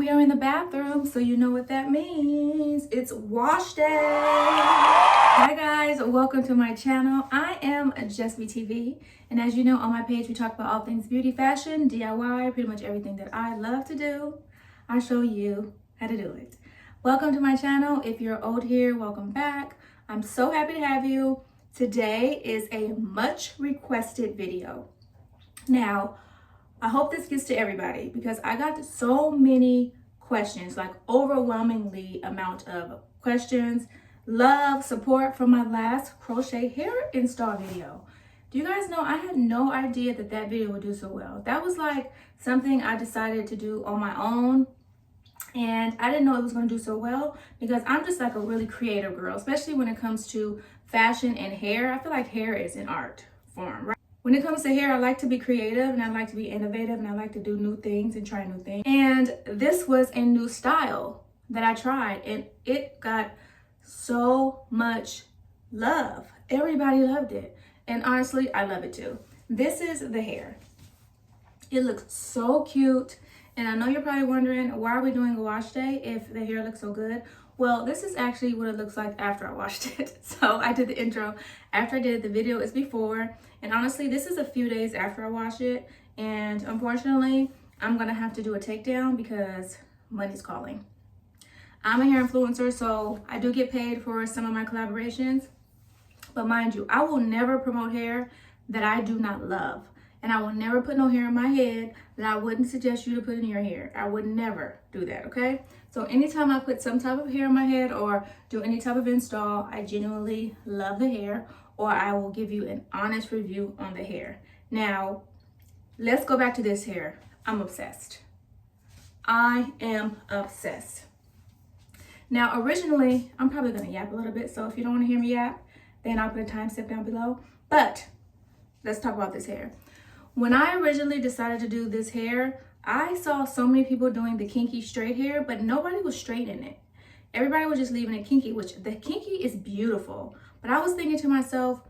We are in the bathroom, so you know what that means. It's wash day. Hi guys, welcome to my channel. I am Just Be TV, and as you know, on my page we talk about all things beauty, fashion, DIY, pretty much everything that I love to do. I show you how to do it. Welcome to my channel. If you're old here, welcome back. I'm so happy to have you. Today is a much requested video. Now, I hope this gets to everybody because I got so many questions, like overwhelmingly amount of questions, love, support from my last crochet hair install video. Do you guys know I had no idea that that video would do so well? That was like something I decided to do on my own, and I didn't know it was going to do so well because I'm just like a really creative girl, especially when it comes to fashion and hair. I feel like hair is an art form, right? When it comes to hair, I like to be creative and I like to be innovative and I like to do new things and try new things. And this was a new style that I tried and it got so much love. Everybody loved it. And honestly, I love it too. This is the hair. It looks so cute. And I know you're probably wondering, why are we doing a wash day if the hair looks so good? Well, this is actually what it looks like after I washed it. So I did the intro after I did it. The video is before. And honestly, this is a few days after I wash it. And unfortunately, I'm going to have to do a takedown because money's calling. I'm a hair influencer, so I do get paid for some of my collaborations. But mind you, I will never promote hair that I do not love. And I will never put no hair in my head that I wouldn't suggest you to put in your hair. I would never do that, okay? So anytime I put some type of hair in my head or do any type of install, I genuinely love the hair, or I will give you an honest review on the hair. Now, let's go back to this hair. I'm obsessed. I am obsessed. Now, originally, I'm probably gonna yap a little bit, so if you don't wanna hear me yap, then I'll put a timestamp down below. But let's talk about this hair. When I originally decided to do this hair, I saw so many people doing the kinky straight hair, but nobody was straightening it. Everybody was just leaving it kinky, which the kinky is beautiful. But I was thinking to myself,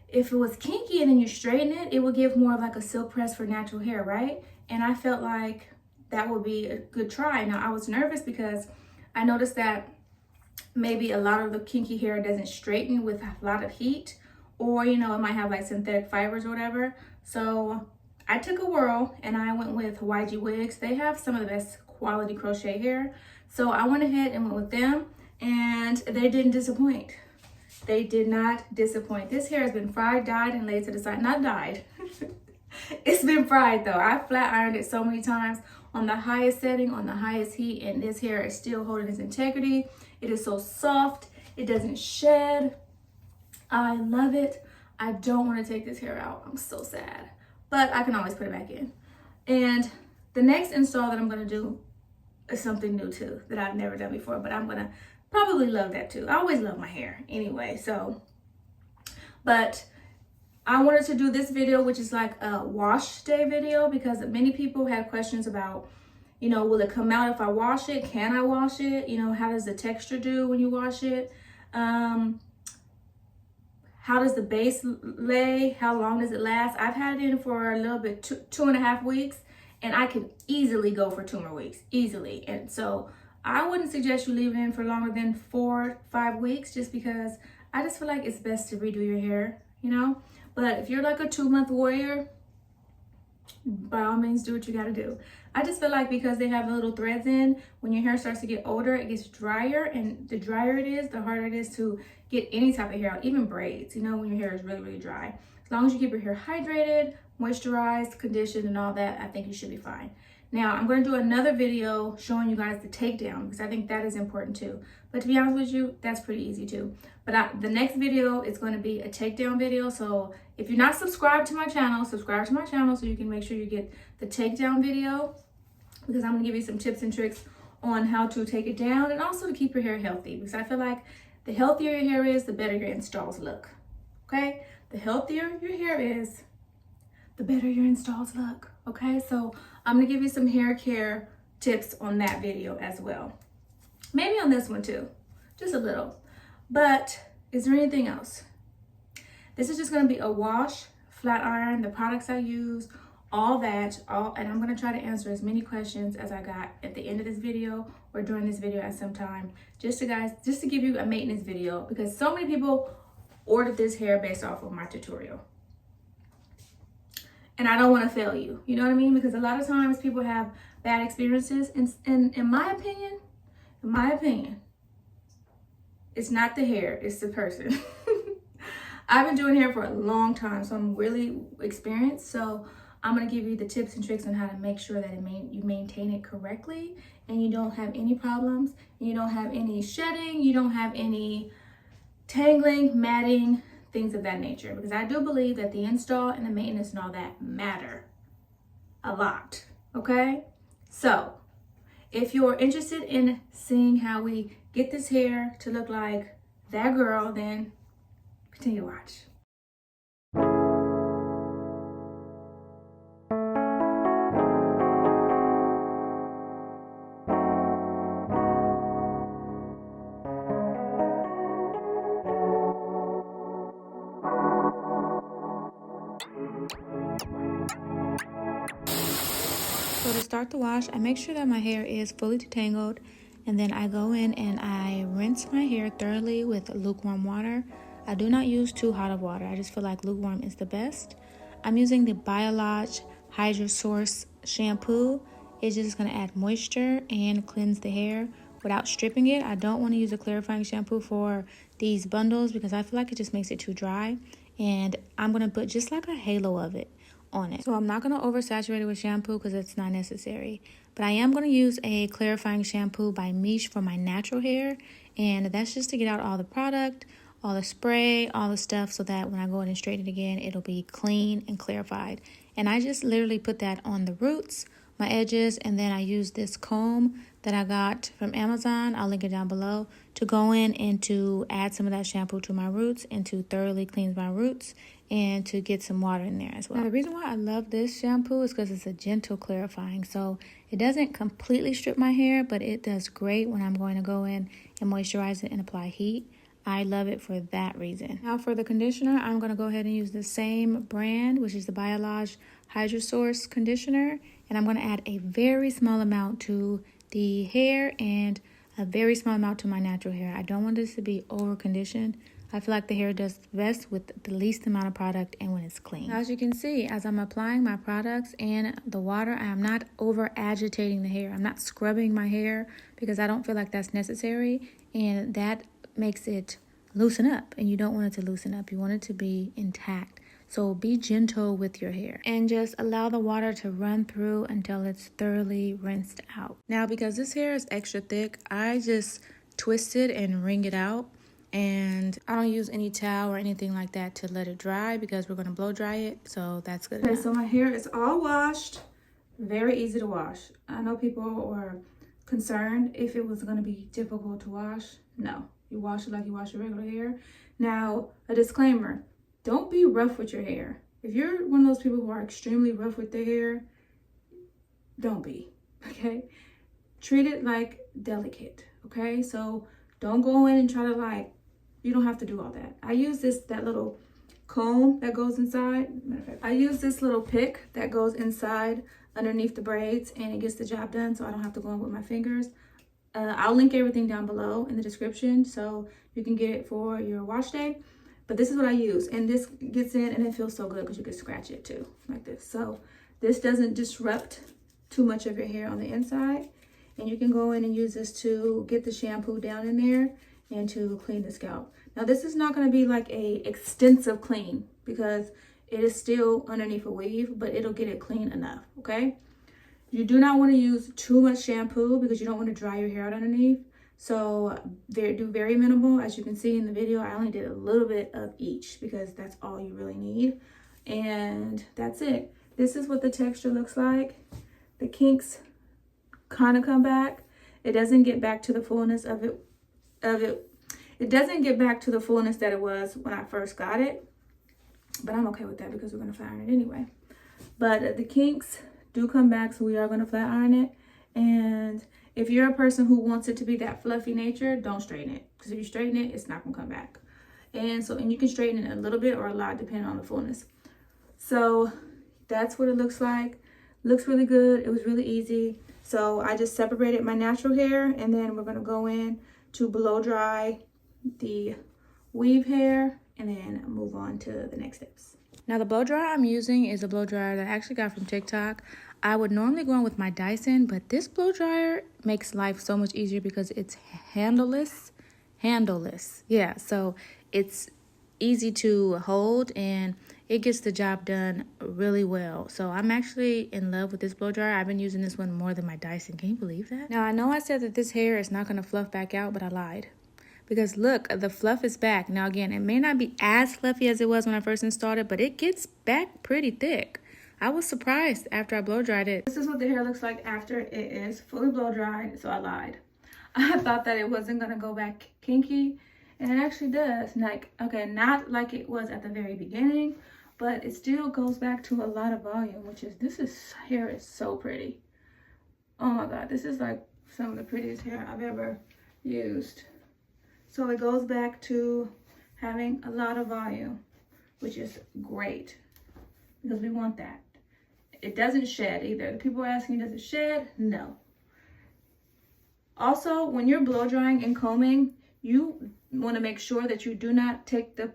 if it was kinky and then you straighten it, it would give more of like a silk press for natural hair, right? And I felt like that would be a good try. Now, I was nervous because I noticed that maybe a lot of the kinky hair doesn't straighten with a lot of heat, or, you know, it might have like synthetic fibers or whatever. So I took a whirl and I went with YG Wigs. They have some of the best quality crochet hair. So I went ahead and went with them, and they didn't disappoint. They did not disappoint. This hair has been fried, dyed, and laid to the side. Not dyed. It's been fried though. I flat ironed it so many times on the highest setting, on the highest heat, and this hair is still holding its integrity. It is so soft. It doesn't shed. I love it. I don't want to take this hair out. I'm so sad. But I can always put it back in. And the next install that I'm going to do is something new too that I've never done before, but I'm going to probably love that too. I always love my hair anyway. So, but I wanted to do this video, which is like a wash day video, because many people had questions about, you know, will it come out if I wash it? Can I wash it? You know, how does the texture do when you wash it? How does the base lay? How long does it last? I've had it in for a little bit, 2.5 weeks, and I can easily go for 2 more weeks, easily. And so I wouldn't suggest you leave it in for longer than 4-5 weeks, just because I just feel like it's best to redo your hair, you know? But if you're like a 2-month warrior, by all means, do what you gotta do. I just feel like because they have the little threads in, when your hair starts to get older, it gets drier, and the drier it is, the harder it is to get any type of hair out, even braids, you know, when your hair is really, really dry. As long as you keep your hair hydrated, moisturized, conditioned, and all that, I think you should be fine. Now, I'm going to do another video showing you guys the takedown, because I think that is important too. But to be honest with you, that's pretty easy too. But the next video is going to be a takedown video. So if you're not subscribed to my channel, subscribe to my channel so you can make sure you get the takedown video, because I'm going to give you some tips and tricks on how to take it down and also to keep your hair healthy, because I feel like the healthier your hair is, the better your installs look. Okay? The healthier your hair is, the better your installs look. Okay? So I'm going to give you some hair care tips on that video as well. Maybe on this one too. Just a little. But is there anything else? This is just going to be a wash, flat iron, the products I use, all that, and I'm gonna try to answer as many questions as I got at the end of this video or during this video at some time, just to give you a maintenance video, because so many people ordered this hair based off of my tutorial. And I don't want to fail you, you know what I mean? Because a lot of times people have bad experiences, and in my opinion, it's not the hair, it's the person. I've been doing hair for a long time, so I'm really experienced. So I'm going to give you the tips and tricks on how to make sure that you maintain it correctly, and you don't have any problems, and you don't have any shedding, you don't have any tangling, matting, things of that nature. Because I do believe that the install and the maintenance and all that matter a lot, okay? So if you're interested in seeing how we get this hair to look like that girl, then continue to watch. So to start the wash, I make sure that my hair is fully detangled, and then I go in and I rinse my hair thoroughly with lukewarm water. I do not use too hot of water. I just feel like lukewarm is the best. I'm using the Biolage Hydro Source shampoo. It's just going to add moisture and cleanse the hair without stripping it. I don't want to use a clarifying shampoo for these bundles because I feel like it just makes it too dry. And I'm going to put just like a halo of it on it. So I'm not going to oversaturate it with shampoo because it's not necessary. But I am going to use a clarifying shampoo by Miche for my natural hair. And that's just to get out all the product, all the spray, all the stuff, so that when I go in and straighten it again, it'll be clean and clarified. And I just literally put that on the roots, my edges, and then I use this comb that I got from Amazon, I'll link it down below, to go in and to add some of that shampoo to my roots and to thoroughly cleanse my roots and to get some water in there as well. Now, the reason why I love this shampoo is because it's a gentle clarifying. So it doesn't completely strip my hair, but it does great when I'm going to go in and moisturize it and apply heat. I love it for that reason. Now for the conditioner, I'm going to go ahead and use the same brand, which is the Biolage Hydro Source conditioner. And I'm going to add a very small amount to the hair and a very small amount to my natural hair. I don't want this to be over conditioned. I feel like the hair does best with the least amount of product and when it's clean. Now, as you can see, as I'm applying my products and the water, I am not over agitating the hair. I'm not scrubbing my hair because I don't feel like that's necessary, and that makes it loosen up, and you don't want it to loosen up. You want it to be intact. So be gentle with your hair and just allow the water to run through until it's thoroughly rinsed out. Now, because this hair is extra thick, I just twist it and wring it out. And I don't use any towel or anything like that to let it dry because we're going to blow dry it. So that's good enough. So my hair is all washed. Very easy to wash. I know people were concerned if it was going to be difficult to wash. No, you wash it like you wash your regular hair. Now, a disclaimer, don't be rough with your hair. If you're one of those people who are extremely rough with their hair, don't be, okay? Treat it like delicate, okay? So don't go in and try to you don't have to do all that. I use that little comb that goes inside. Matter of fact, I use this little pick that goes inside underneath the braids, and it gets the job done, so I don't have to go in with my fingers. I'll link everything down below in the description so you can get it for your wash day. But this is what I use, and this gets in and it feels so good because you can scratch it too, like this. So this doesn't disrupt too much of your hair on the inside, and you can go in and use this to get the shampoo down in there and to clean the scalp. Now this is not going to be like a extensive clean because it is still underneath a weave, but it'll get it clean enough, okay? You do not want to use too much shampoo because you don't want to dry your hair out underneath. So do very minimal. As you can see in the video, I only did a little bit of each because that's all you really need. And that's it. This is what the texture looks like. The kinks kind of come back. It doesn't get back to the fullness of it. It doesn't get back to the fullness that it was when I first got it. But I'm okay with that because we're going to flat iron it anyway. But the kinks do come back, so we are going to flat iron it. And if you're a person who wants it to be that fluffy nature, don't straighten it. Because if you straighten it, it's not going to come back. And you can straighten it a little bit or a lot depending on the fullness. So That's what it looks like. Looks really good. It was really easy. So I just separated my natural hair, and then we're going to go in to blow dry the weave hair and then move on to the next steps. Now the blow dryer I'm using is a blow dryer that I actually got from TikTok. I would normally go in with my Dyson, but this blow dryer makes life so much easier because it's handleless. Yeah, so it's easy to hold and it gets the job done really well. So I'm actually in love with this blow dryer. I've been using this one more than my Dyson. Can you believe that? Now I know I said that this hair is not going to fluff back out, but I lied. Because look, the fluff is back. Now again, it may not be as fluffy as it was when I first installed it, but it gets back pretty thick. I was surprised after I blow dried it. This is what the hair looks like after it is fully blow dried, so I lied. I thought that it wasn't gonna go back kinky, and it actually does. Like, okay, not like it was at the very beginning, but it still goes back to a lot of volume, which is, this hair is so pretty. Oh my God, this is like some of the prettiest hair I've ever used. So it goes back to having a lot of volume, which is great because we want that. It doesn't shed either. People are asking, does it shed? No. Also, when you're blow drying and combing, you want to make sure that you do not take the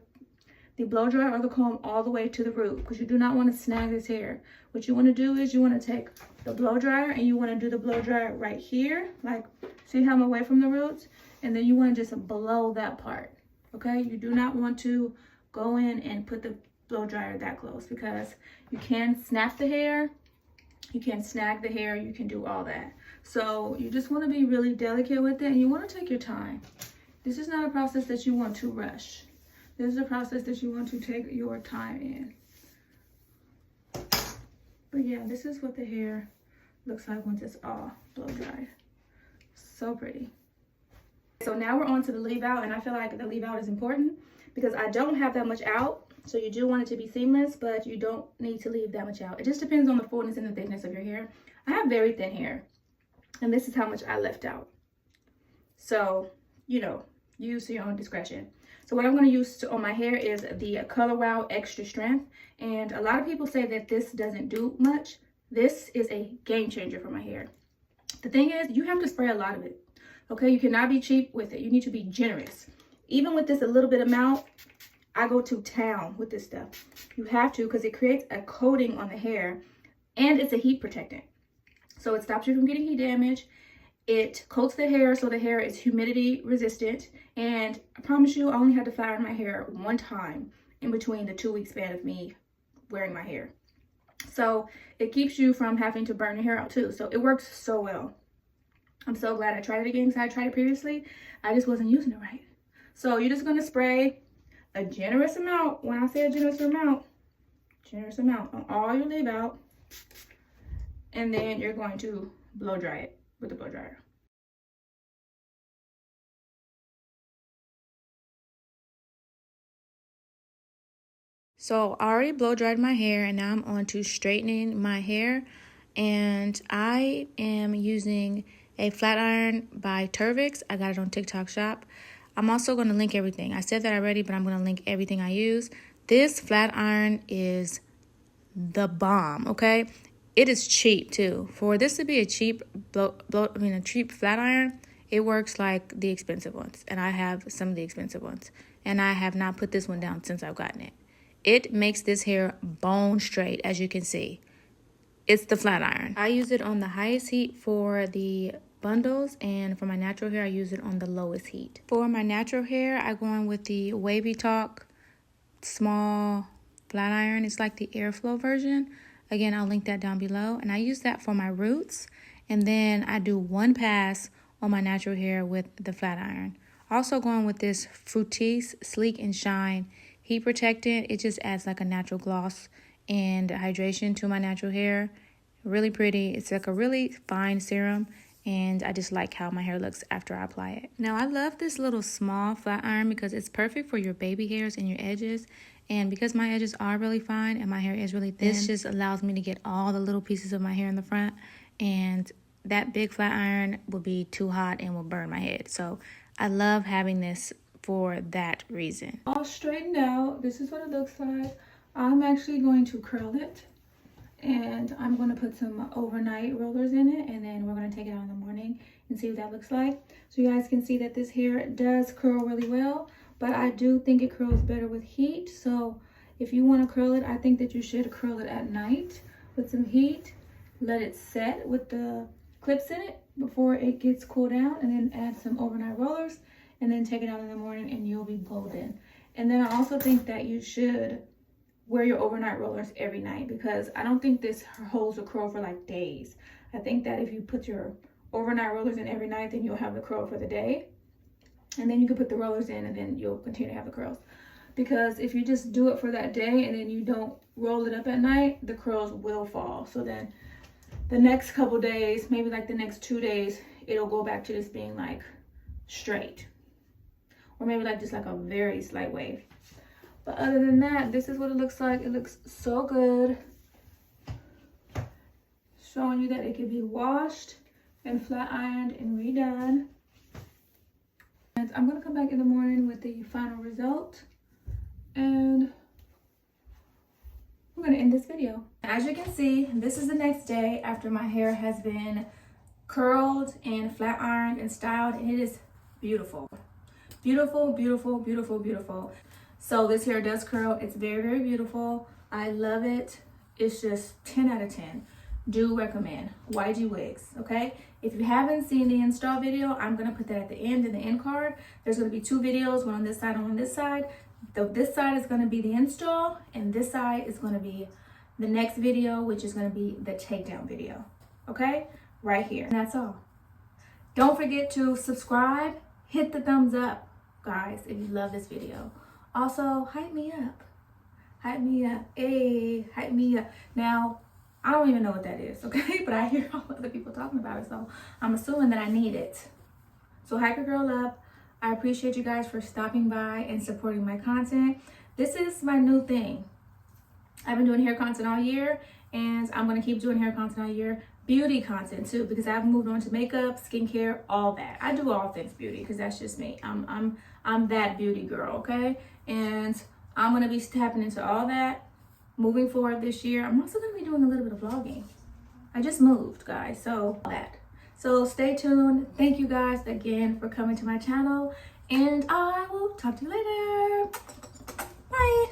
blow dryer or the comb all the way to the root, because you do not want to snag this hair. What you want to do is you want to take the blow dryer and you want to do the blow dryer right here, like, see how I'm away from the roots? And then you want to just blow that part, okay? You do not want to go in and put the blow dryer that close, because you can snap the hair, you can snag the hair, you can do all that. So you just want to be really delicate with it, and you want to take your time. This is not a process that you want to rush. This is a process that you want to take your time in. But yeah, this is what the hair looks like once it's all blow dried. So pretty. So now we're on to the leave out, and I feel like the leave out is important because I don't have that much out. So you do want it to be seamless, but you don't need to leave that much out. It just depends on the fullness and the thickness of your hair. I have very thin hair, and this is how much I left out. So, you know, use to your own discretion. So what I'm going to use on my hair is the Color Wow Extra Strength. And a lot of people say that this doesn't do much. This is a game changer for my hair. The thing is, you have to spray a lot of it. Okay, you cannot be cheap with it. You need to be generous. Even with this a little bit amount, I go to town with this stuff. You have to, because it creates a coating on the hair, and it's a heat protectant. So it stops you from getting heat damage. It coats the hair so the hair is humidity resistant. And I promise you, I only had to flat iron my hair one time in between the 2-week span of me wearing my hair. So it keeps you from having to burn your hair out too. So it works so well. I'm so glad I tried it again, because I tried it previously. I just wasn't using it right. So you're just going to spray a generous amount. When I say a generous amount on all your leave out. And then you're going to blow dry it with the blow dryer. So I already blow dried my hair, and now I'm on to straightening my hair. And I am using a flat iron by Turvix. I got it on TikTok Shop. I'm also going to link everything. I said that already, but I'm going to link everything I use. This flat iron is the bomb, okay? It is cheap too. For this to be a cheap a cheap flat iron, it works like the expensive ones. And I have some of the expensive ones. And I have not put this one down since I've gotten it. It makes this hair bone straight, as you can see. It's the flat iron. I use it on the highest heat for the bundles, and for my natural hair, I use it on the lowest heat. For my natural hair, I go in with the Wavy Talk small flat iron. It's like the airflow version. Again, I'll link that down below. And I use that for my roots. And then I do one pass on my natural hair with the flat iron. Also going with this Fructis Sleek and Shine Heat Protectant. It just adds like a natural gloss and hydration to my natural hair. Really pretty. It's like a really fine serum. And I just like how my hair looks after I apply it. Now, I love this little small flat iron because it's perfect for your baby hairs and your edges. And because my edges are really fine and my hair is really thin, this just allows me to get all the little pieces of my hair in the front. And that big flat iron will be too hot and will burn my head. So I love having this for that reason. All straightened out. This is what it looks like. I'm actually going to curl it. And I'm going to put some overnight rollers in it, and then we're going to take it out in the morning and see what that looks like. So you guys can see that this hair does curl really well, but I do think it curls better with heat. So if you want to curl it, I think that you should curl it at night with some heat. Let it set with the clips in it before it gets cooled down, and then add some overnight rollers, and then take it out in the morning and you'll be golden. And then I also think that you should wear your overnight rollers every night, because I don't think this holds a curl for like days. I think that if you put your overnight rollers in every night, then you'll have the curl for the day. And then you can put the rollers in and then you'll continue to have the curls. Because if you just do it for that day and then you don't roll it up at night, the curls will fall. So then the next couple days, maybe like the next 2 days, it'll go back to just being like straight. Or maybe like just like a very slight wave. But other than that, this is what it looks like. It looks so good. Showing you that it can be washed and flat ironed and redone. And I'm gonna come back in the morning with the final result. And we're gonna end this video. As you can see, this is the next day after my hair has been curled and flat ironed and styled, and it is beautiful. Beautiful, beautiful, beautiful, beautiful. So this hair does curl. It's very, very beautiful. I love it. It's just 10 out of 10. Do recommend YG wigs, okay? If you haven't seen the install video, I'm gonna put that at the end in the end card. There's gonna be 2 videos, one on this side and one on this side. This side is gonna be the install, and this side is gonna be the next video, which is gonna be the takedown video, okay? Right here. And that's all. Don't forget to subscribe, hit the thumbs up, guys, if you love this video. Also, hype me up. Hype me up. Hey, hype me up. Now, I don't even know what that is, okay? But I hear all other people talking about it, so I'm assuming that I need it. So hype your girl up. I appreciate you guys for stopping by and supporting my content. This is my new thing. I've been doing hair content all year, and I'm gonna keep doing hair content all year. Beauty content too, because I've moved on to makeup, skincare, all that. I do all things beauty because that's just me. I'm that beauty girl, okay? And I'm gonna be tapping into all that moving forward this year. I'm also gonna be doing a little bit of vlogging. I just moved, guys, so that. So stay tuned. Thank you guys again for coming to my channel, and I will talk to you later. Bye.